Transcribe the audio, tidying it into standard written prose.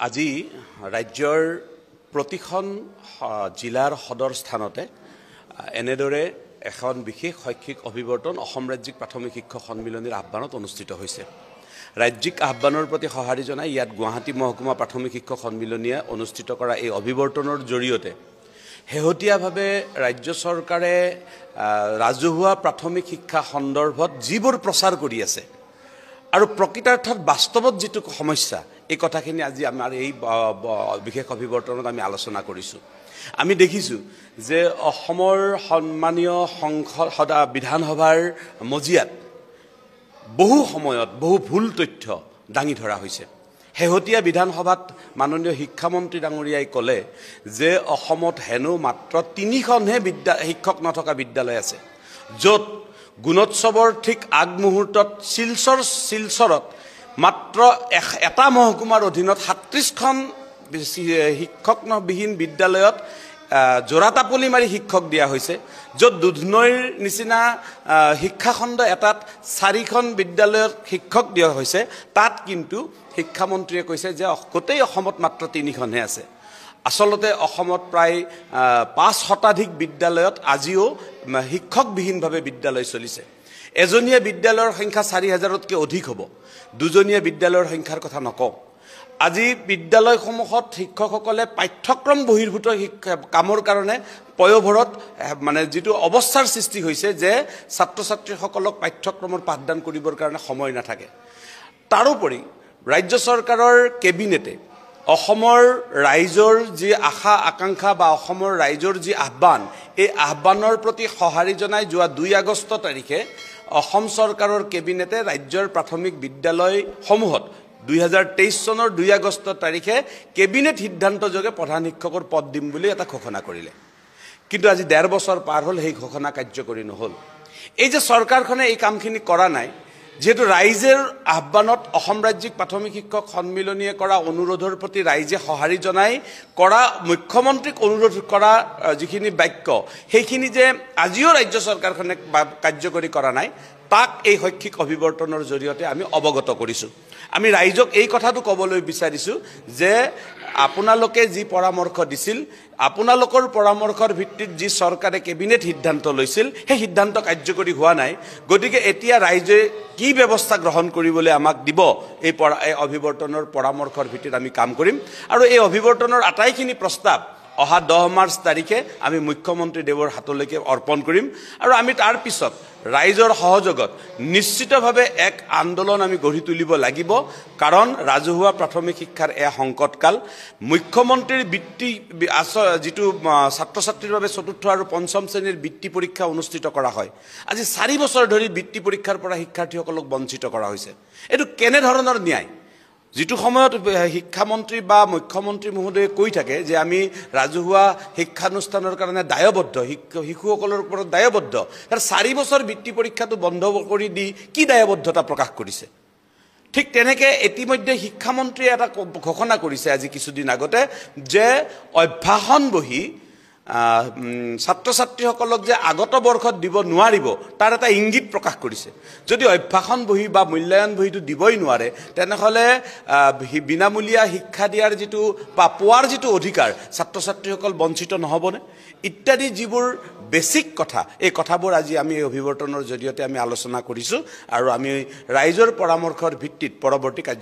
আজি ৰাজ্যৰ প্ৰতিখন জিলাৰ সদৰ স্থানতে এনেদৰে এখন বিশেষ শৈক্ষিক অভিৱৰ্তন অসম ৰাজ্যিক প্ৰাথমিক শিক্ষক সন্মিলনীৰ আহ্বানত অনুষ্ঠিত হৈছে। ৰাজ্যিক আহ্বানৰ প্ৰতি সঁহাৰি জনাই ইয়াত গুৱাহাটী মহকুমা প্ৰাথমিক শিক্ষক সন্মিলনীয়ে অনুষ্ঠিত কৰা এই অভিৱৰ্তনৰ জৰিয়তে শেহতীয়াভাৱে ৰাজ্য চৰকাৰে ৰাজহুৱা প্ৰাথমিক শিক্ষা সন্দৰ্ভত যিবোৰ প্ৰচাৰ কৰি আছে আৰু প্ৰকৃতাৰ্থত বাস্তৱত যিটো সমস্যা এই কথাখিনি আজি আমাৰ এই বিশেষ অভিৱৰ্তনত আমি আলোচনা কৰিছোঁ। আমি দেখিছোঁ যে অসমৰ সন্মানীয় সংসদ বিধানসভাৰ মজিয়াত বহু সময়ত বহু ভুল তথ্য দাঙি ধৰা হৈছে। শেহতীয়া বিধানসভাত মাননীয় শিক্ষামন্ত্ৰী ডাঙৰীয়াই ক'লে যে অসমত হেনো মাত্ৰ 3খনহে শিক্ষক নথকা বিদ্যালয় আছে, য'ত গুণোৎসৱৰ ঠিক আগমুহূৰ্তত শিলচৰত মাত্ৰ এটা মহকুমাৰ অধীনত 37খন শিক্ষকবিহীন বিদ্যালয়ত জোৰাতাপলি মাৰি শিক্ষক দিয়া হৈছে, য'ত দুধনৈৰ নিচিনা শিক্ষাখণ্ড এটাত 4খন বিদ্যালয়ত শিক্ষক দিয়া হৈছে। তাত কিন্তু শিক্ষামন্ত্ৰীয়ে কৈছে যে গোটেই অসমত মাত্ৰ 3খনহে আছে। আচলতে অসমত প্ৰায় 5 শতাধিক বিদ্যালয়ত আজিও শিক্ষকবিহীনভাৱে বিদ্যালয় চলিছে। এজনীয়া বিদ্যালয়ৰ সংখ্যা 4000তকৈ অধিক হ'ব, দুজনীয়া বিদ্যালয়ৰ সংখ্যাৰ কথা নকওঁ। আজি বিদ্যালয়সমূহত শিক্ষকসকলে পাঠ্যক্ৰম বহিৰ্ভূত কামৰ কাৰণে পয়োভৰত মানে যিটো অৱস্থাৰ সৃষ্টি হৈছে যে ছাত্ৰ ছাত্ৰীসকলক পাঠ্যক্ৰমৰ পাঠদান কৰিবৰ কাৰণে সময় নাথাকে। তাৰোপৰি ৰাজ্য চৰকাৰৰ কেবিনেটে অসমৰ ৰাইজৰ যি আশা আকাংক্ষা বা অসমৰ ৰাইজৰ যি আহ্বান, এই আহ্বানৰ প্ৰতি সঁহাৰি জনাই যোৱা 2 আগষ্ট তাৰিখে অসম চৰকাৰৰ কেবিনেটে ৰাজ্যৰ প্ৰাথমিক বিদ্যালয়সমূহত 2023 চনৰ 2 আগষ্ট তাৰিখে কেবিনেট সিদ্ধান্তযোগে প্ৰধান শিক্ষকৰ পদ দিম বুলি এটা ঘোষণা কৰিলে। কিন্তু আজি 1.5 বছৰ পাৰ হ'ল, সেই ঘোষণা কাৰ্যকৰী নহ'ল। এই যে চৰকাৰখনে এই কামখিনি কৰা নাই, যিহেতু ৰাইজৰ আহ্বানত অসম ৰাজ্যিক প্ৰাথমিক শিক্ষক সন্মিলনীয়ে কৰা অনুৰোধৰ প্ৰতি ৰাইজে সঁহাৰি জনাই কৰা মুখ্যমন্ত্ৰীক অনুৰোধ কৰা যিখিনি বাক্য, সেইখিনি যে আজিও ৰাজ্য চৰকাৰখনে কাৰ্যকৰী কৰা নাই, তাক এই শৈক্ষিক অভিৱৰ্তনৰ জৰিয়তে আমি অৱগত কৰিছোঁ। আমি ৰাইজক এই কথাটো ক'বলৈ বিচাৰিছোঁ যে আপোনালোকে যি পৰামৰ্শ দিছিল, আপোনালোকৰ পৰামৰ্শৰ ভিত্তিত যি চৰকাৰে কেবিনেট সিদ্ধান্ত লৈছিল, সেই সিদ্ধান্ত কাৰ্যকৰী হোৱা নাই। গতিকে এতিয়া ৰাইজে কি ব্যৱস্থা গ্ৰহণ কৰিবলৈ আমাক দিব, এই অভিৱৰ্তনৰ পৰামৰ্শৰ ভিত্তিত আমি কাম কৰিম। আৰু এই অভিৱৰ্তনৰ আটাইখিনি প্ৰস্তাৱ অহা 10 মাৰ্চ তাৰিখে আমি মুখ্যমন্ত্ৰী দেৱৰ হাতলৈকে অৰ্পণ কৰিম। আৰু আমি তাৰ পিছত ৰাইজৰ সহযোগত নিশ্চিতভাৱে এক আন্দোলন আমি গঢ়ি তুলিব লাগিব, কাৰণ ৰাজহুৱা প্ৰাথমিক শিক্ষাৰ এয়া সংকটকাল। মুখ্যমন্ত্ৰীৰ বৃত্তি যিটো ছাত্ৰ ছাত্ৰীৰ বাবে 4ৰ্থ আৰু 5ম শ্ৰেণীৰ বৃত্তি পৰীক্ষা অনুষ্ঠিত কৰা হয়, আজি 4 বছৰ ধৰি বৃত্তি পৰীক্ষাৰ পৰা শিক্ষাৰ্থীসকলক বঞ্চিত কৰা হৈছে। এইটো কেনেধৰণৰ ন্যায়? যিটো সময়ত শিক্ষামন্ত্ৰী বা মুখ্যমন্ত্ৰী মহোদয়ে কৈ থাকে যে আমি ৰাজহুৱা শিক্ষানুষ্ঠানৰ কাৰণে দায়বদ্ধ, শিশুসকলৰ ওপৰত দায়বদ্ধ, তাৰ 4 বছৰ বৃত্তি পৰীক্ষাটো বন্ধ কৰি দি কি দায়বদ্ধতা প্ৰকাশ কৰিছে? ঠিক তেনেকৈ ইতিমধ্যে শিক্ষামন্ত্ৰীয়ে এটা ঘোষণা কৰিছে আজি কিছুদিন আগতে যে অভ্যাসন বহি ছাত্ৰ ছাত্ৰীসকলক যে আগত বৰ্ষত দিব নোৱাৰিব, তাৰ এটা ইংগিত প্ৰকাশ কৰিছে। যদি অভ্যাসন বহি বা মূল্যায়ন বহিটো দিবই নোৱাৰে, তেনেহ'লে বিনামূলীয়া শিক্ষা দিয়াৰ যিটো বা পোৱাৰ যিটো অধিকাৰ, ছাত্ৰ ছাত্ৰীসকল বঞ্চিত নহ'বনে? ইত্যাদি যিবোৰ বেছিক কথা, এই কথাবোৰ আজি আমি এই অভিৱৰ্তনৰ জৰিয়তে আমি আলোচনা কৰিছোঁ আৰু আমি ৰাইজৰ পৰামৰ্শৰ ভিত্তিত পৰৱৰ্তী কাৰ্য